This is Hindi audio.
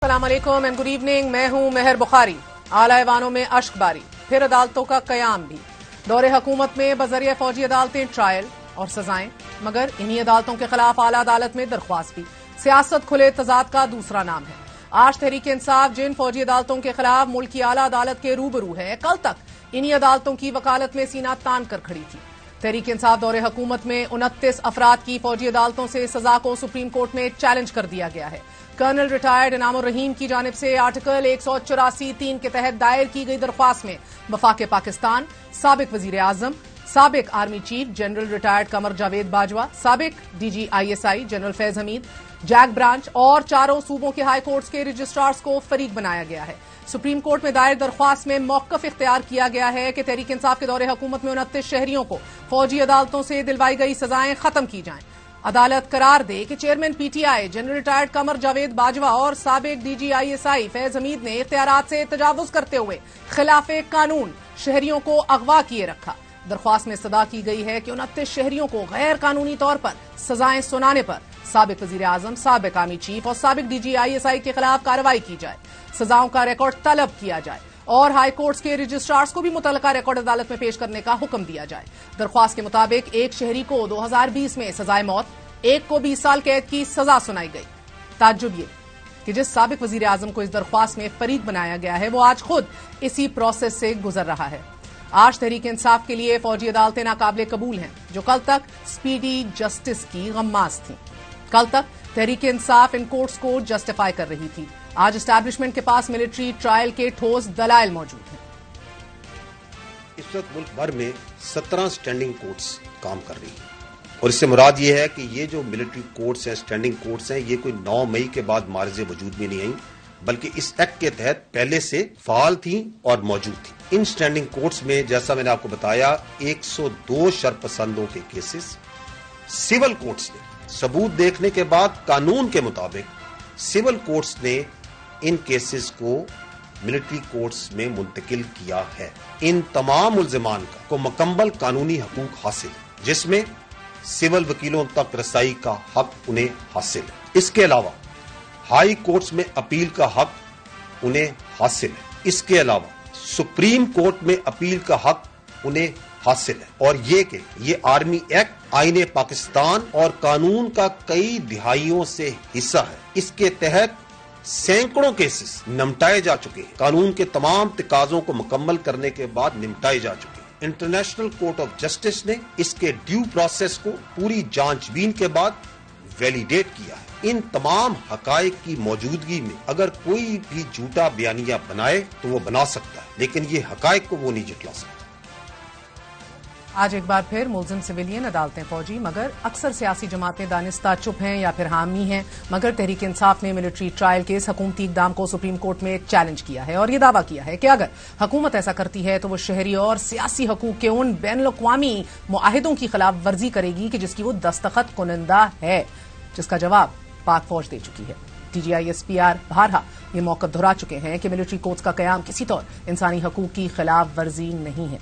अस्सलाम वालेकुम एंड गुड इवनिंग। मैं हूं मेहर बुखारी। आला ऐवानों में अश्कबारी, फिर अदालतों का कयाम भी। दौरे हुकूमत में बजरिया फौजी अदालतें ट्रायल और सजाएं, मगर इन्हीं अदालतों के खिलाफ आला अदालत में दरख्वास्त भी। सियासत खुले तजाद का दूसरा नाम है। आज तहरीक इंसाफ जिन फौजी अदालतों के खिलाफ मुल्क की आला अदालत के रूबरू है, कल तक इन्हीं अदालतों की वकालत में सीना तान कर खड़ी थी। तहरीक इंसाफ दौरे हुकूमत में 29 अफराद की फौजी अदालतों से सजा को सुप्रीम कोर्ट में चैलेंज कर दिया गया है। कर्नल रिटायर्ड इनामुर रहीम की जानिब से आर्टिकल 184(3) के तहत दायर की गई दरख्वास्त में वफाक पाकिस्तान, साबिक वजीर आजम, साबिक army chief general retired Qamar Javed Bajwa, साबिक DG ISI general Faiz Hameed, JAG branch और चारों सूबों के हाई कोर्ट्स के रजिस्ट्रार्स को फरीक बनाया गया है। सुप्रीम कोर्ट में दायर दरख्वास्त में मौकफ इख्तियार किया गया है कि तहरीक इंसाफ के दौरे हुकूमत में 29 शहरियों को फौजी अदालतों से दिलवाई गई सजाएं खत्म की जाएं। अदालत करार दे कि chairman PTI general retired Qamar Javed Bajwa और साबिक DG ISI फैज हमीद ने इख्तियारात से तजावुज करते हुए खिलाफे कानून शहरियों को अगवा किए रखा। दरख्वास्त में सदा की गई है कि 29 शहरियों को गैर कानूनी तौर पर सजाएं सुनाने पर साबिक वजीर आजम, साबिक आर्मी चीफ और साबिक DG ISI के खिलाफ कार्रवाई की जाए, सजाओं का रिकॉर्ड तलब किया जाए और हाई कोर्ट्स के रजिस्ट्रार्स को भी मुतल्लिका रिकॉर्ड अदालत में पेश करने का हुक्म दिया जाए। दरख्वास्त के मुताबिक एक शहरी को 2020 में सजाए मौत, एक को 20 साल कैद की सजा सुनाई गई। ताज्जुब ये कि जिस साबिक वजीर आजम को इस दरख्वास्त में फरीक बनाया गया है, वो आज खुद इसी प्रोसेस से गुजर रहा है। आज तहरीक इंसाफ के लिए फौजी अदालतें नाकाबिले कबूल हैं, जो कल तक स्पीडी जस्टिस की गम्मास थीं। कल तक तहरीक इंसाफ इन कोर्ट्स को जस्टिफाई कर रही थी। आज एस्टैब्लिशमेंट के पास मिलिट्री ट्रायल के ठोस दलाइल मौजूद हैं। इस वक्त मुल्क भर में 17 स्टैंडिंग कोर्ट्स काम कर रही हैं और इससे मुराद ये है कि ये जो मिलिट्री कोर्ट्स हैं, स्टैंडिंग कोर्ट्स हैं, ये कोई 9 मई के बाद मार्जे वजूद में नहीं आई, बल्कि इस एक्ट के तहत पहले से फाल थी और मौजूद थी। इन स्टैंडिंग कोर्ट्स में जैसा मैंने आपको बताया 102 शरपसंदों के केसेस सिविल कोर्ट्स ने सबूत देखने के बाद कानून के मुताबिक सिविल कोर्ट्स ने इन केसेस को मिलिट्री कोर्ट्स में मुंतकिल किया है। इन तमाम मुल्जिमान को मुकम्मल कानूनी हकूक हासिल है, जिसमें सिविल वकीलों तक रसाई का हक उन्हें हासिल है। इसके अलावा हाई कोर्ट्स में अपील का हक उन्हें हासिल है। इसके अलावा सुप्रीम कोर्ट में अपील का हक उन्हें हासिल है। और ये कि ये आर्मी एक्ट आईने पाकिस्तान और कानून का कई दिहाइयों से हिस्सा है। इसके तहत सैकड़ों केसेस निपटाए जा चुके हैं, कानून के तमाम तकाजों को मुकम्मल करने के बाद निपटाए जा चुके हैं। इंटरनेशनल कोर्ट ऑफ जस्टिस ने इसके ड्यू प्रोसेस को पूरी जांचबीन के बाद वैलिडेट किया है। इन तमाम हकायक की मौजूदगी में अगर कोई भी झूठा बयानिया बनाए तो वो बना सकता है, लेकिन ये हकायक को वो नहीं जुटला सकता। आज एक बार फिर मुल्जिम सिविलियन अदालतें फौजी, मगर अक्सर सियासी जमातें दानिस्ता चुप हैं या फिर हामी हैं। मगर तहरीक इंसाफ ने मिलिट्री ट्रायल के इस हुकूमती इकदाम को सुप्रीम कोर्ट में चैलेंज किया है और ये दावा किया है कि अगर हुकूमत ऐसा करती है तो वो शहरी और सियासी हकूक के उन बैनुल-अक़वामी मुआहिदों की खिलाफ वर्जी करेगी कि जिसकी वो दस्तखत कुनंदा है, जिसका जवाब पाक फौज दे चुकी है। DG ISPR बारहा ये मौक़िफ़ दोहरा चुके हैं कि मिलिट्री कोर्ट्स का क़याम किसी तौर इंसानी हकूक की खिलाफ वर्जी नहीं है।